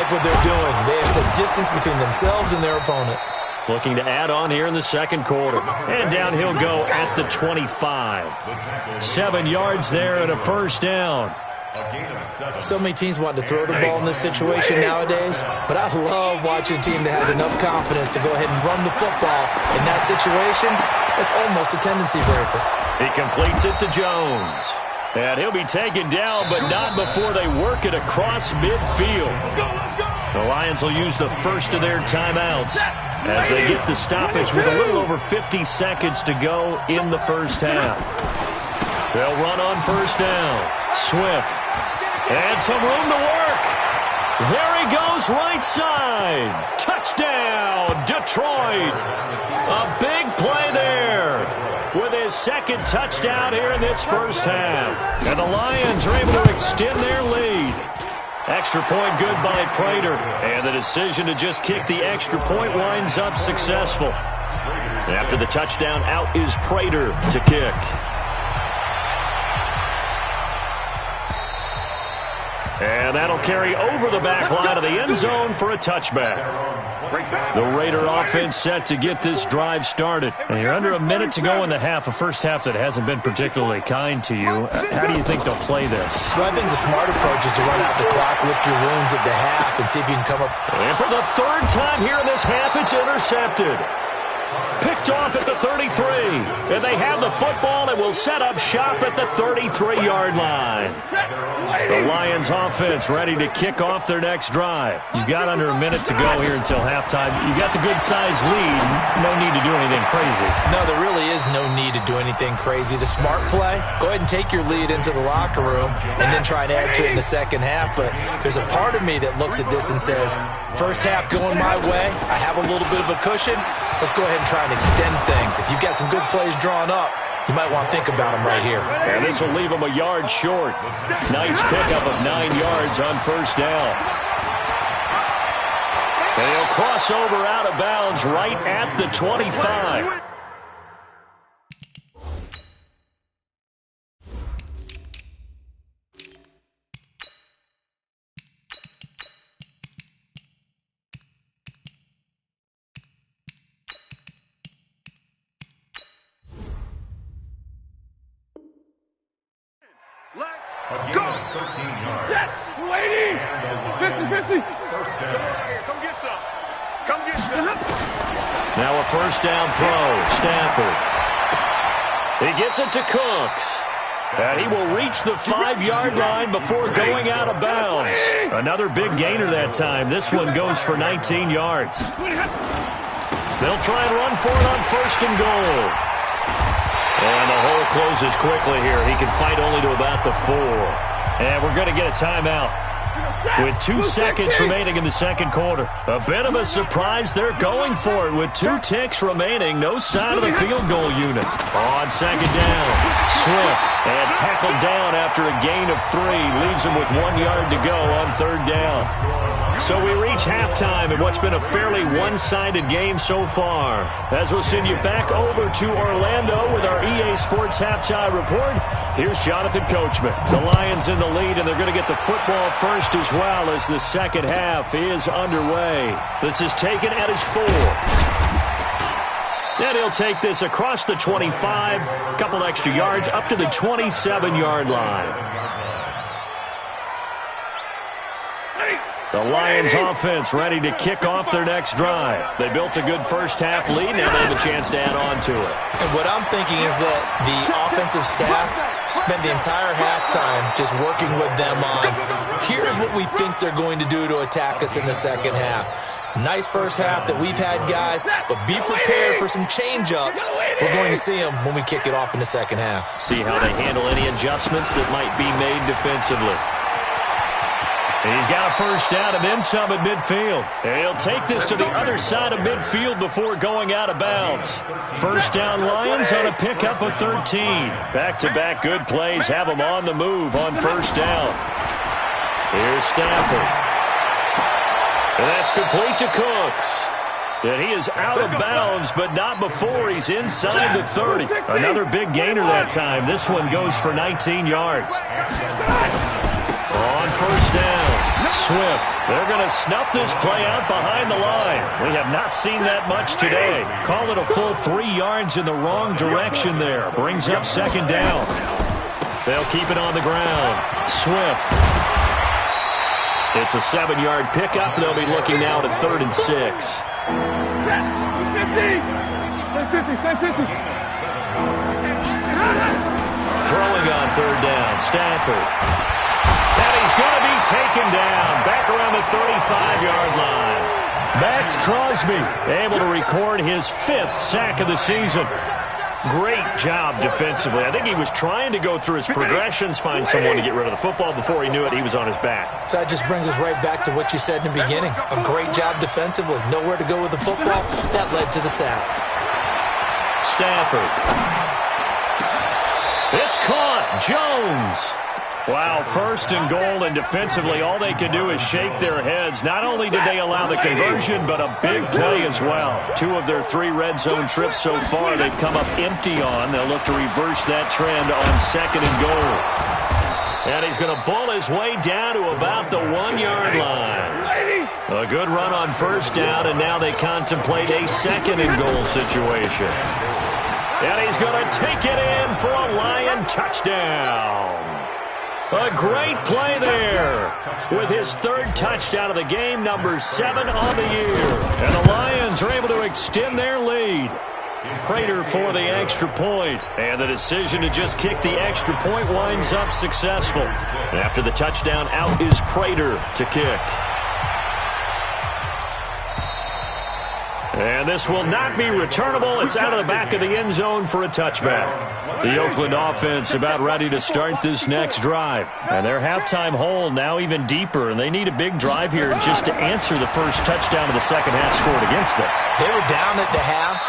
like what they're doing. They have put distance between themselves and their opponent. Looking to add on here in the second quarter. And down he'll go at the 25. 7 yards there and a first down. So many teams want to throw the ball in this situation nowadays, but I love watching a team that has enough confidence to go ahead and run the football. In that situation, it's almost a tendency breaker. He completes it to Jones. And he'll be taken down, but not before they work it across midfield. The Lions will use the first of their timeouts as they get the stoppage with a little over 50 seconds to go in the first half. They'll run on first down. Swift. And some room to work. There he goes, right side. Touchdown, Detroit. A big play there with his second touchdown here in this first half. And the Lions are able to extend their lead. Extra point good by Prater. And the decision to just kick the extra point winds up successful. After the touchdown, out is Prater to kick. And that'll carry over the back line of the end zone for a touchback. The Raider offense set to get this drive started. And you're under a minute to go in the half, a first half that hasn't been particularly kind to you. How do you think they'll play this? Well, I think the smart approach is to run out the clock, lick your wounds at the half, and see if you can come up. And for the third time here in this half, it's intercepted. Picked off at the 33. And they have the football and will set up shop at the 33-yard line. The Lions offense ready to kick off their next drive. You've got under a minute to go here until halftime. You've got the good-sized lead. No need to do anything crazy. No, there really is no need to do anything crazy. The smart play, go ahead and take your lead into the locker room and then try and add to it in the second half. But there's a part of me that looks at this and says, first half going my way, I have a little bit of a cushion. Let's go ahead and try and extend things. If you've got some good plays drawn up, you might want to think about them right here. And this will leave them a yard short. Nice pickup of 9 yards on first down. And he'll cross over out of bounds right at the 25. Go! 13 yards. Jets, waiting! 50-50. First down. Come get some. Come get some. Now a first down throw. Stafford. He gets it to Cooks. And he will reach the 5-yard line before going out of bounds. Another big gainer that time. This one goes for 19 yards. They'll try and run for it on first and goal. And the hole closes quickly here. He can fight only to about the 4. And we're going to get a timeout with 2 seconds remaining in the second quarter. A bit of a surprise. They're going for it with 2 ticks remaining. No sign of the field goal unit. On second down, Swift. And tackled down after a gain of 3. Leaves him with 1 yard to go on third down. So we reach halftime in what's been a fairly one-sided game so far. As we'll send you back over to Orlando with our EA Sports Halftime Report, here's Jonathan Coachman. The Lions in the lead, and they're going to get the football first as well as the second half is underway. This is taken at his 4. And he'll take this across the 25, a couple extra yards, up to the 27-yard line. The Lions offense ready to kick off their next drive. They built a good first half lead. Now they have a chance to add on to it. And what I'm thinking is that the offensive staff spent the entire halftime just working with them on, here's what we think they're going to do to attack us in the second half. Nice first half that we've had, guys, but be prepared for some change-ups. We're going to see them when we kick it off in the second half. See how they handle any adjustments that might be made defensively. And he's got a first down and then some at midfield. And he'll take this to the other side of midfield before going out of bounds. First down Lions on a pickup of 13. Back-to-back good plays have them on the move on first down. Here's Stafford. And that's complete to Cooks. And he is out of bounds, but not before he's inside the 30. Another big gainer that time. This one goes for 19 yards. On first down, Swift. They're going to snuff this play out behind the line. We have not seen that much today. Call it a full 3 yards in the wrong direction there. Brings up second down. They'll keep it on the ground. Swift. It's a 7-yard pickup. They'll be looking now to 3rd and 6. 50. Throwing on 3rd down. Stafford. And he's going to be taken down back around the 35-yard line. Max Crosby able to record his 5th sack of the season. Great job defensively. I think he was trying to go through his progressions, find someone to get rid of the football. Before he knew it, he was on his back. So that just brings us right back to what you said in the beginning. A great job defensively. Nowhere to go with the football. That led to the sack. Stafford. It's caught. Jones. Wow, 1st and goal, and defensively all they could do is shake their heads. Not only did they allow the conversion, but a big play as well. 2 of their 3 red zone trips so far they've come up empty on. They'll look to reverse that trend on 2nd and goal. And he's going to bull his way down to about the 1-yard line. A good run on 1st down, and now they contemplate a 2nd and goal situation. And he's going to take it in for a Lion touchdown. A great play there with his 3rd touchdown of the game, number 7 on the year. And the Lions are able to extend their lead. Prater for the extra point. And the decision to just kick the extra point winds up successful. After the touchdown, out is Prater to kick. And this will not be returnable. It's out of the back of the end zone for a touchback. The Oakland offense about ready to start this next drive. And their halftime hole now even deeper. And they need a big drive here just to answer the first touchdown of the second half scored against them. They were down at the half.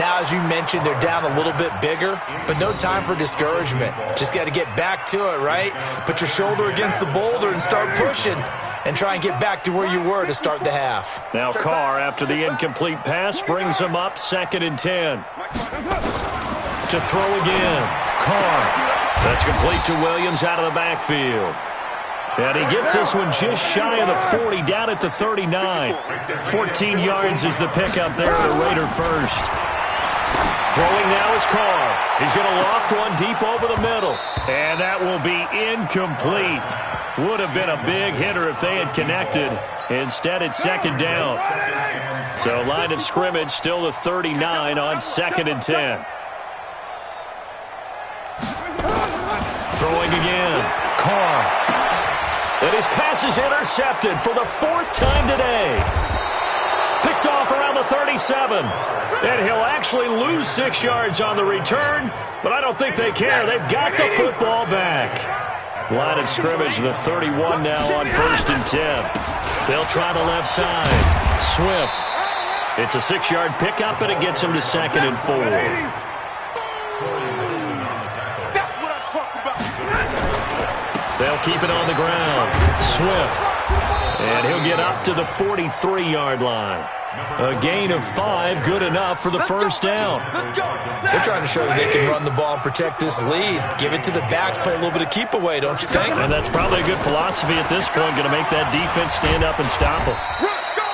Now, as you mentioned, they're down a little bit bigger, but no time for discouragement. Just got to get back to it, right? Put your shoulder against the boulder and start pushing and try and get back to where you were to start the half. Now Carr, after the incomplete pass, brings him up 2nd and 10. To throw again. Carr. That's complete to Williams out of the backfield. And he gets this one just shy of the 40, down at the 39. 14 yards is the pickup there at the Raider first. Throwing now is Carr. He's going to loft one deep over the middle. And that will be incomplete. Would have been a big hitter if they had connected. Instead, it's 2nd down. So line of scrimmage still the 39 on 2nd and 10. Throwing again. Carr. And his pass is intercepted for the 4th time today. Picked off around the 37. And he'll actually lose 6 yards on the return, but I don't think they care. They've got the football back. Line of scrimmage, the 31 now on 1st and 10. They'll try the left side. Swift. It's a 6-yard pickup, and it gets him to 2nd and 4. They'll keep it on the ground. Swift. And he'll get up to the 43-yard line. A gain of 5, good enough for the first down. They're trying to show that they can run the ball and protect this lead. Give it to the backs, play a little bit of keep away, don't you think? And that's probably a good philosophy at this point, going to make that defense stand up and stop them.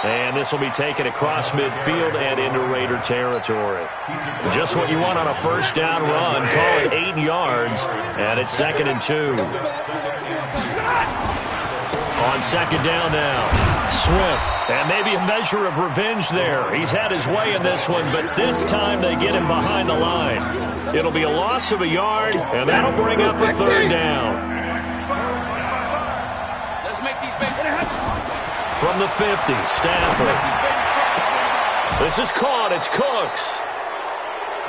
And this will be taken across midfield and into Raider territory. Just what you want on a first down run. Call it 8 yards, and it's 2nd and 2. On 2nd down now, Swift. And maybe a measure of revenge there. He's had his way in this one, but this time they get him behind the line. It'll be a loss of a yard, and that'll bring up a 3rd down. From the 50, Stafford. This is caught. It's Cooks.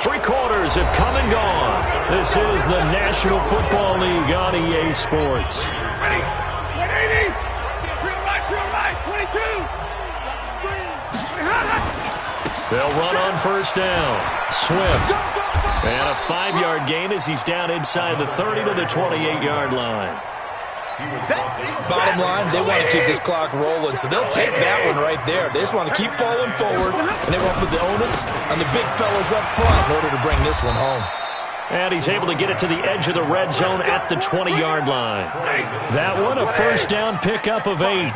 3 quarters have come and gone. This is the National Football League on EA Sports. They'll run on first down. Swift. And a 5-yard gain as he's down inside the 30 to the 28-yard line. Bottom line, they want to keep this clock rolling, so they'll take that one right there. They just want to keep falling forward, and they want to put the onus on the big fellas up front in order to bring this one home. And he's able to get it to the edge of the red zone at the 20-yard line. That one a first down pickup of 8.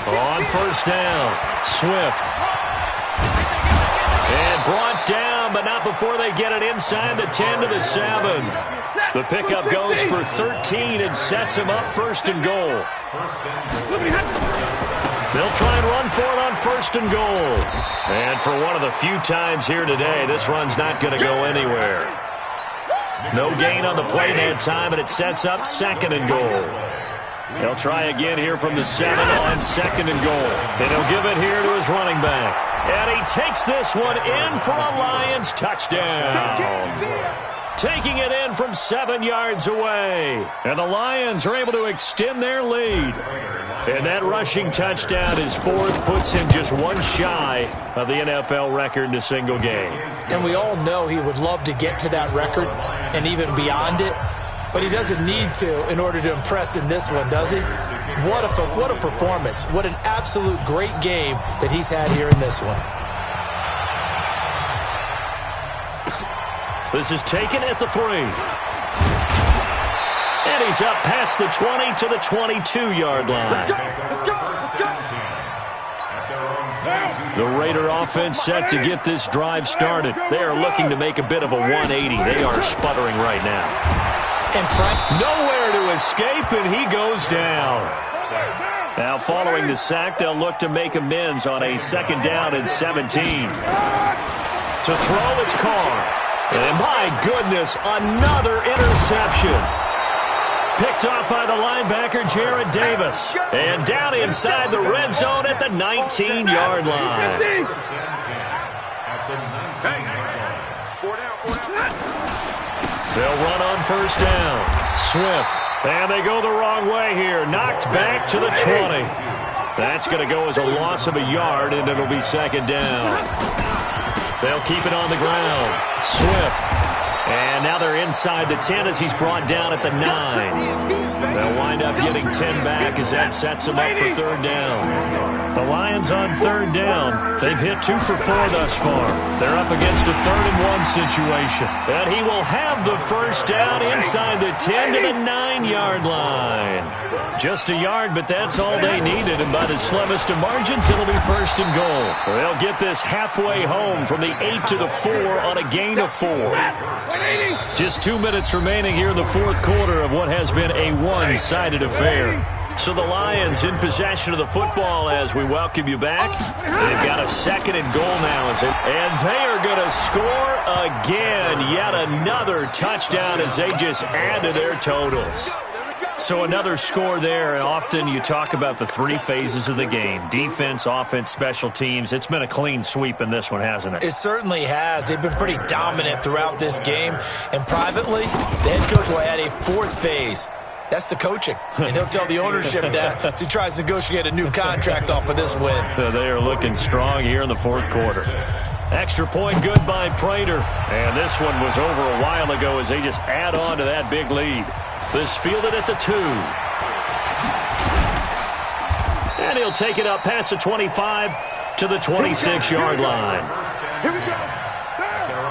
On first down, Swift. And brought down, but not before they get it inside the 10 to the 7. The pickup goes for 13 and sets him up first and goal. They'll try and run for it on first and goal. And for one of the few times here today, this run's not going to go anywhere. No gain on the play that time, and it sets up second and goal. They'll try again here from the 7 on second and goal. And he'll give it here to his running back. And he takes this one in for a Lions touchdown. Taking it in from 7 yards away. And the Lions are able to extend their lead. And that rushing touchdown is fourth, puts him just one shy of the NFL record in a single game. And we all know he would love to get to that record and even beyond it. But he doesn't need to in order to impress in this one, does he? What a performance. What an absolute great game that he's had here in this one. This is taken at the 3. And he's up past the 20 to the 22-yard line. The Raider offense set to get this drive started. They are looking to make a bit of a 180. They are sputtering right now. And Frank, nowhere to escape, and he goes down. Now, following the sack, they'll look to make amends on a second down and 17. To throw, it's Carr. And my goodness, another interception. Picked off by the linebacker, Jarrad Davis. And down inside the red zone at the 19-yard line. They'll run on first down. Swift. And they go the wrong way here. Knocked back to the 20. That's going to go as a loss of a yard, and it'll be second down. They'll keep it on the ground. Swift. And now they're inside the 10 as he's brought down at the 9. They'll wind up getting 10 back as that sets them up for third down. The Lions on third down. They've hit 2 for 4 thus far. They're up against a 3rd-and-1 situation. And he will have the first down inside the 10 to the 9-yard line. Just a yard, but that's all they needed. And by the slimmest of margins, it'll be first and goal. They'll get this halfway home from the 8 to the 4 on a gain of 4. Just 2 minutes remaining here in the fourth quarter of what has been a one-sided affair. So the Lions in possession of the football as we welcome you back. They've got a second and goal now. And they are going to score again. Yet another touchdown as they just add to their totals. So another score there. And often you talk about the 3 phases of the game. Defense, offense, special teams. It's been a clean sweep in this one, hasn't it? It certainly has. They've been pretty dominant throughout this game. And privately, the head coach will add a 4th phase. That's the coaching. And he'll tell the ownership that as he tries to negotiate a new contract off of this win. So they are looking strong here in the fourth quarter. Extra point good by Prater. And this one was over a while ago as they just add on to that big lead. This fielded at the 2. And he'll take it up past the 25 to the 26-yard line. Here we go.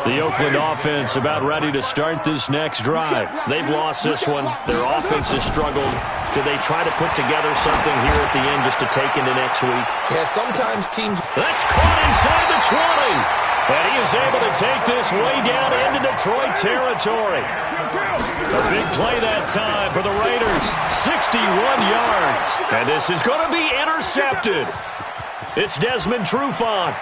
The Oakland offense about ready to start this next drive. They've lost this one. Their offense has struggled. Do they try to put together something here at the end just to take into next week? Yeah, sometimes teams... That's caught inside the 20. And he is able to take this way down into Detroit territory. A big play that time for the Raiders. 61 yards. And this is going to be intercepted. It's Desmond Trufant.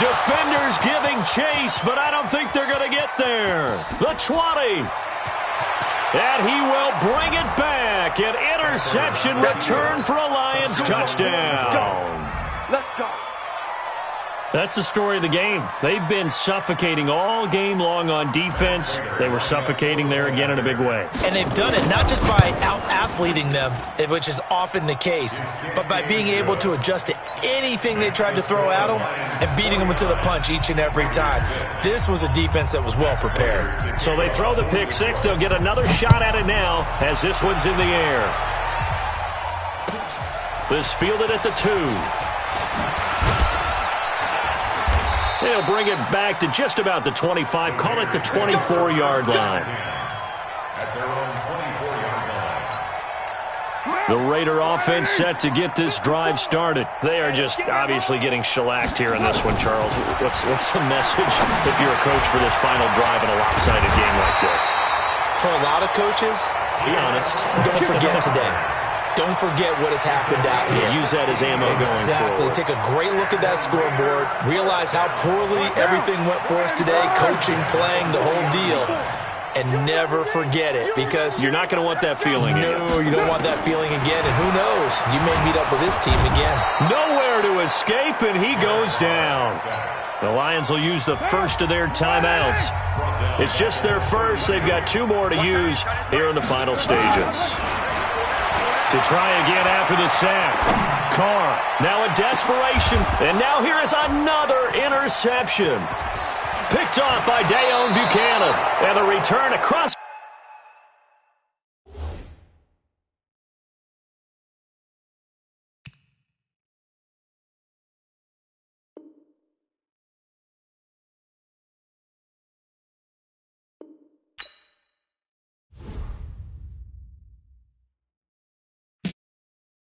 Defenders giving chase, but I don't think they're going to get there. The 20. And he will bring it back. An interception return for a Lions touchdown. Let's go. That's the story of the game. They've been suffocating all game long on defense. They were suffocating there again in a big way. And they've done it not just by out-athleting them, which is often the case, but by being able to adjust to anything they tried to throw at them and beating them to the punch each and every time. This was a defense that was well prepared. So they throw the pick 6. They'll get another shot at it now as this one's in the air. This fielded at the 2. They'll bring it back to just about the 25. Call it the 24-yard line. At their own 24-yard line. The Raider offense set to get this drive started. They are just obviously getting shellacked here in this one, Charles. What's the message if you're a coach for this final drive in a lopsided game like this? For a lot of coaches, be honest, don't forget today. Don't forget what has happened out here. Use that as ammo going forward. Take a great look at that scoreboard. Realize how poorly everything went for us today, coaching, playing, the whole deal. And never forget it, because you're not going to want that feeling again. No, you don't want that feeling again. And who knows? You may meet up with this team again. Nowhere to escape, and he goes down. The Lions will use the first of their timeouts. It's just their first. They've got 2 more to use here in the final stages. To try again after the sack. Carr, now in desperation. And now here is another interception. Picked off by Deone Bucannon. And the return across